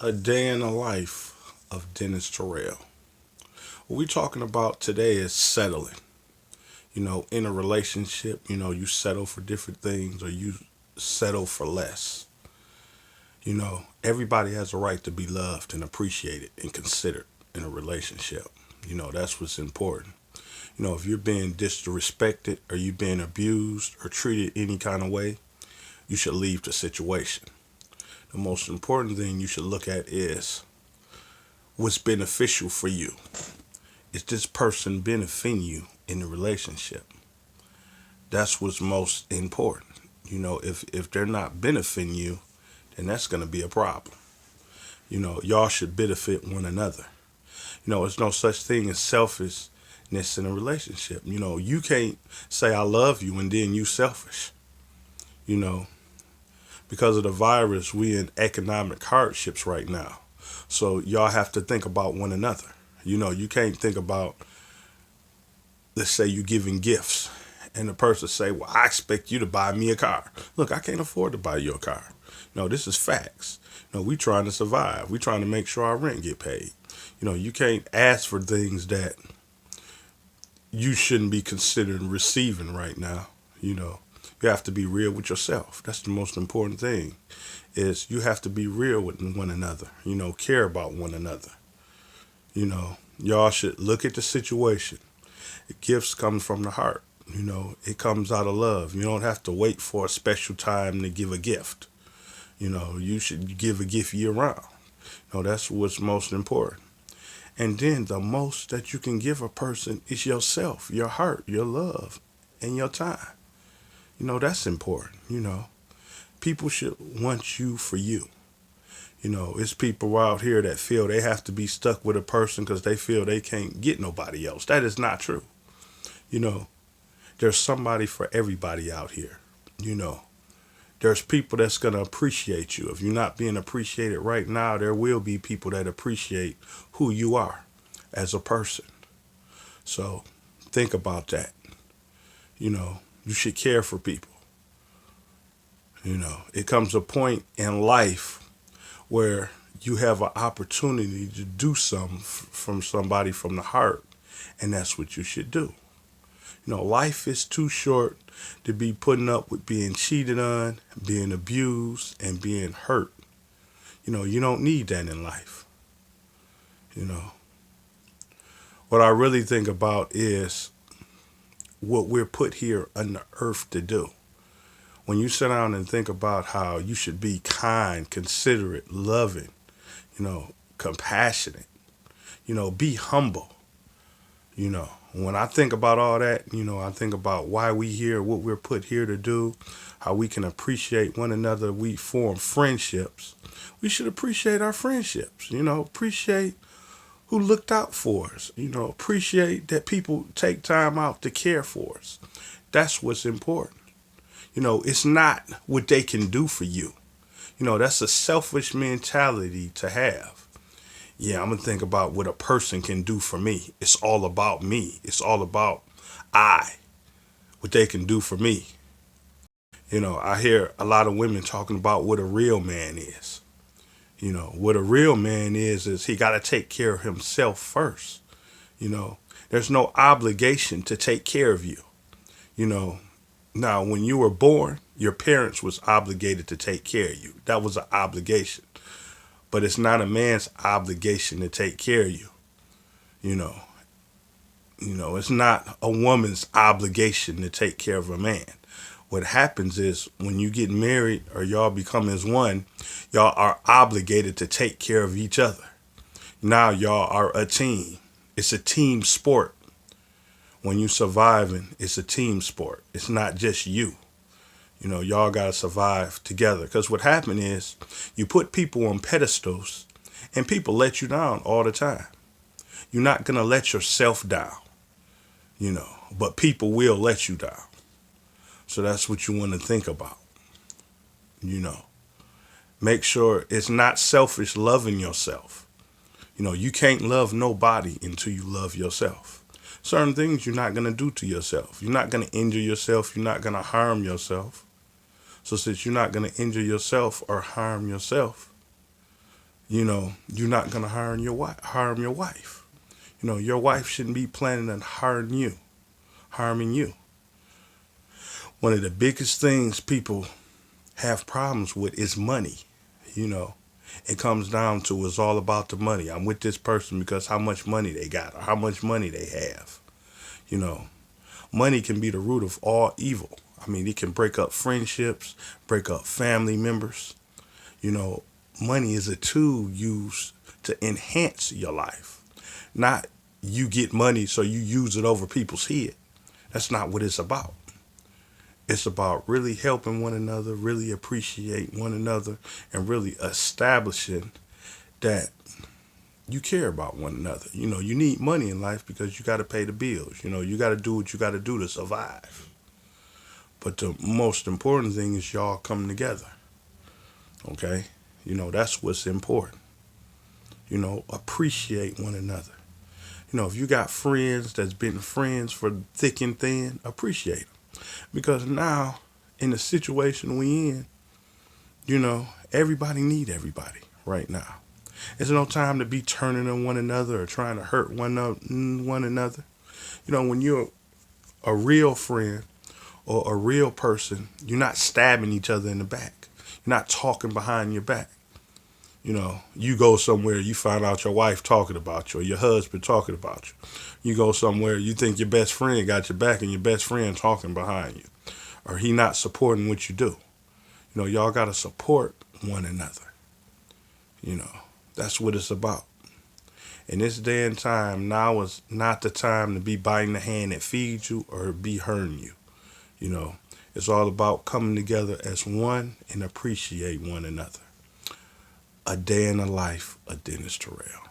A day in the life of Dennis Terrell. What we're talking about today is settling. In a relationship, you settle for different things or you settle for less. Everybody has a right to be loved and appreciated and considered in a relationship. That's what's important. If you're being disrespected or you're being abused or treated any kind of way, you should leave the situation. The most important thing you should look at is what's beneficial for you. Is this person benefiting you in the relationship? That's what's most important. If they're not benefiting you, then that's going to be a problem. Y'all should benefit one another. There's no such thing as selfishness in a relationship. You can't say I love you and then you selfish. You know, because of the virus, we in economic hardships right now. So y'all have to think about one another. You can't think about, let's say you giving gifts and the person say, well, I expect you to buy me a car. Look, I can't afford to buy you a car. No, this is facts. We trying to survive. We trying to make sure our rent get paid. You can't ask for things that you shouldn't be considering receiving right now. You have to be real with yourself. That's the most important thing. Is you have to be real with one another. Care about one another. Y'all should look at the situation. Gifts come from the heart. It comes out of love. You don't have to wait for a special time to give a gift. You should give a gift year round. That's what's most important. And then the most that you can give a person is yourself, your heart, your love, and your time. That's important. People should want you for you. It's people out here that feel they have to be stuck with a person because they feel they can't get nobody else. That is not true. You know, there's somebody for everybody out here. You know, there's people that's going to appreciate you. If you're not being appreciated right now, there will be people that appreciate who you are as a person. So think about that. You should care for people. It comes a point in life where you have an opportunity to do something from somebody from the heart, and that's what you should do. Life is too short to be putting up with being cheated on, being abused, and being hurt. You don't need that in life. You know, what I really think about is what we're put here on the earth to do. When you sit down and think about how you should be kind, considerate, loving, compassionate, be humble. When I think about all that, I think about why we here, what we're put here to do, how we can appreciate one another. We form friendships. We should appreciate our friendships, appreciate who looked out for us, appreciate that people take time out to care for us. That's what's important. It's not what they can do for you. That's a selfish mentality to have. Yeah, I'm going to think about what a person can do for me. It's all about me. It's all about what they can do for me. I hear a lot of women talking about what a real man is. What a real man is he got to take care of himself first. There's no obligation to take care of you. You know, Now, when you were born, your parents was obligated to take care of you. That was an obligation. But it's not a man's obligation to take care of you. You know, it's not a woman's obligation to take care of a man. What happens is when you get married or y'all become as one, y'all are obligated to take care of each other. Now y'all are a team. It's a team sport. When you surviving, it's a team sport. It's not just you. Y'all got to survive together. Because what happened is you put people on pedestals and people let you down all the time. You're not going to let yourself down, but people will let you down. So that's what you want to think about. Make sure it's not selfish loving yourself. You can't love nobody until you love yourself. Certain things you're not going to do to yourself. You're not going to injure yourself. You're not going to harm yourself. So since you're not going to injure yourself or harm yourself, You're not gonna harm your wife. Your wife shouldn't be planning on harming you. One of the biggest things people have problems with is money. You know, it comes down to it's all about the money. I'm with this person because how much money they got or how much money they have. You know, money can be the root of all evil. I mean, it can break up friendships, break up family members. You know, money is a tool used to enhance your life, not you get money so you use it over people's head. That's not what it's about. It's about really helping one another, really appreciate one another, and really establishing that you care about one another. You need money in life because you got to pay the bills. You got to do what you got to do to survive. But the most important thing is y'all come together. Okay? That's what's important. Appreciate one another. If you got friends that's been friends for thick and thin, appreciate them. Because now, in the situation we in, everybody need everybody right now. There's no time to be turning on one another or trying to hurt one another. When you're a real friend or a real person, you're not stabbing each other in the back. You're not talking behind your back. You go somewhere, you find out your wife talking about you or your husband talking about you. You go somewhere, you think your best friend got your back and your best friend talking behind you. Or he not supporting what you do. Y'all got to support one another. You know, that's what it's about. In this day and time, now is not the time to be biting the hand that feeds you or be hurting you. You know, it's all about coming together as one and appreciate one another. A day in the life of Dennis Terrell.